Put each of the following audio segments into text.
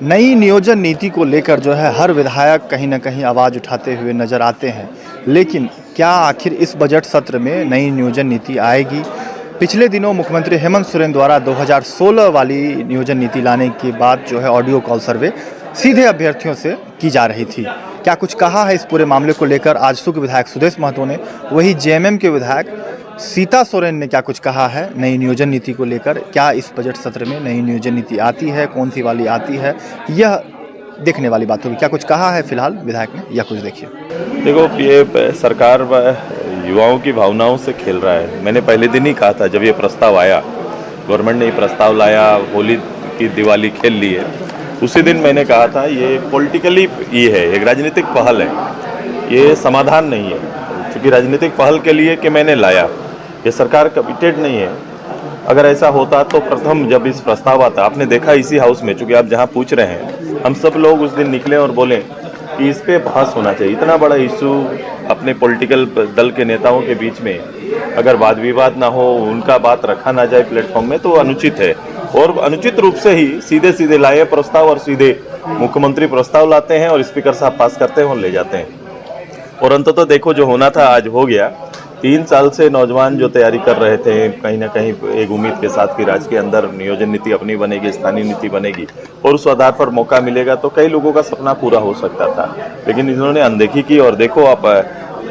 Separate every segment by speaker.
Speaker 1: नई नियोजन नीति को लेकर जो है हर विधायक कहीं न कहीं आवाज़ उठाते हुए नज़र आते हैं। लेकिन क्या आखिर इस बजट सत्र में नई नियोजन नीति आएगी? पिछले दिनों मुख्यमंत्री हेमंत सोरेन द्वारा 2016 वाली नियोजन नीति लाने के बाद जो है ऑडियो कॉल सर्वे सीधे अभ्यर्थियों से की जा रही थी। क्या कुछ कहा है इस पूरे मामले को लेकर आजसू के विधायक सुदेश महतो ने, वही जेएमएम के विधायक सीता सोरेन ने क्या कुछ कहा है नई नियोजन नीति को लेकर? क्या इस बजट सत्र में नई नियोजन नीति आती है, कौन सी वाली आती है, यह देखने वाली बात होगी। क्या कुछ कहा है फिलहाल विधायक ने, यह कुछ देखिए।
Speaker 2: देखो, ये सरकार युवाओं की भावनाओं से खेल रहा है। मैंने पहले दिन ही कहा था, जब ये प्रस्ताव आया, गवर्नमेंट ने ये प्रस्ताव लाया, होली की दिवाली खेल ली है, उसी दिन मैंने कहा था ये पॉलिटिकली ये है, एक राजनीतिक पहल है, ये समाधान नहीं है। क्योंकि राजनीतिक पहल के लिए कि मैंने लाया, ये सरकार कमिटेड नहीं है। अगर ऐसा होता तो प्रथम जब इस प्रस्ताव आता, आपने देखा इसी हाउस में, चूंकि आप जहां पूछ रहे हैं, हम सब लोग उस दिन निकले और बोले कि इस पे बहस होना चाहिए। इतना बड़ा इशू अपने पॉलिटिकल दल के नेताओं के बीच में अगर वाद विवाद ना हो, उनका बात रखा ना जाए प्लेटफॉर्म में, तो अनुचित है। और अनुचित रूप से ही सीधे सीधे लाए प्रस्ताव और सीधे मुख्यमंत्री प्रस्ताव लाते हैं और स्पीकर साहब पास करते हैं और ले जाते हैं। और अंततः देखो, जो होना था आज हो गया। 3 साल से नौजवान जो तैयारी कर रहे थे, कहीं ना कहीं एक उम्मीद के साथ कि राज्य के अंदर नियोजन नीति अपनी बनेगी, स्थानीय नीति बनेगी और उस आधार पर मौका मिलेगा, तो कई लोगों का सपना पूरा हो सकता था। लेकिन इन्होंने अनदेखी की और देखो अब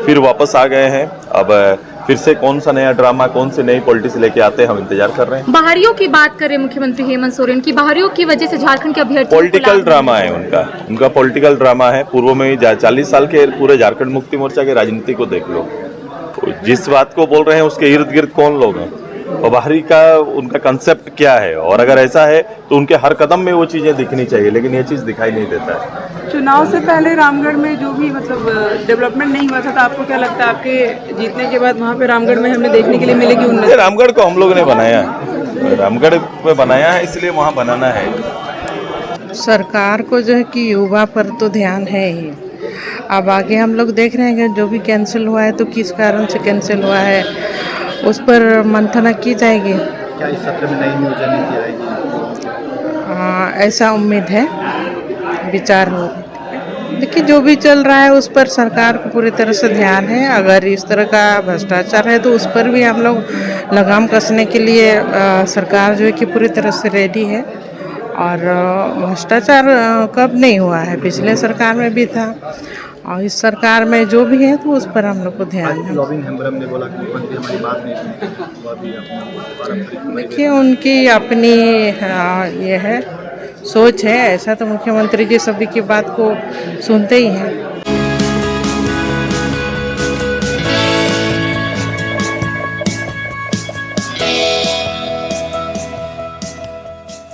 Speaker 2: फिर वापस आ गए हैं। अब फिर से कौन सा नया ड्रामा, कौन से नई पॉलिटिक्स लेके आते हैं, हम इंतजार कर रहे हैं।
Speaker 3: बाहरियों की बात करें मुख्यमंत्री हेमंत सोरेन की, बाहरियों की वजह से झारखंड के अभ्यर्थी
Speaker 2: पॉलिटिकल ड्रामा है उनका पॉलिटिकल ड्रामा है। पूर्व में 40 साल के पूरे झारखंड मुक्ति मोर्चा के राजनीति को देख लो, जिस बात को बोल रहे हैं उसके इर्द गिर्द कौन लोग हैं और बाहरी का उनका कंसेप्ट क्या है। और अगर ऐसा है तो उनके हर कदम में वो चीजें दिखनी चाहिए, लेकिन ये चीज दिखाई नहीं देता है।
Speaker 4: चुनाव से पहले रामगढ़ में जो भी डेवलपमेंट नहीं हुआ था, तो आपको क्या लगता है आपके जीतने के बाद वहाँ पे रामगढ़ में हमें देखने के लिए मिलेगी उन्नति?
Speaker 2: रामगढ़ को हम लोगों ने बनाया है, रामगढ़ में बनाया है, इसलिए वहाँ बनाना है।
Speaker 5: सरकार को जो है कि युवा पर तो ध्यान है ही। अब आगे हम लोग देख रहे हैं कि जो भी कैंसिल हुआ है तो किस कारण से कैंसिल हुआ है, उस पर मंथना की जाएगी।
Speaker 1: क्या इस सत्र में नई नियोजन नीति आएगी?
Speaker 5: ऐसा उम्मीद है, विचार हो रही। देखिए, जो भी चल रहा है उस पर सरकार को पूरी तरह से ध्यान है। अगर इस तरह का भ्रष्टाचार है तो उस पर भी हम लोग लगाम कसने के लिए सरकार जो है कि पूरी तरह से रेडी है। और भ्रष्टाचार कब नहीं हुआ है, पिछले सरकार में भी था और इस सरकार में जो भी है तो उस पर हम लोग को ध्यान है।
Speaker 1: ने बोला कि मुख्यमंत्री हमारी बात नहीं सुनते।
Speaker 5: देखिए, उनकी अपनी ये है, सोच है। ऐसा तो मुख्यमंत्री जी सभी की बात को सुनते ही हैं।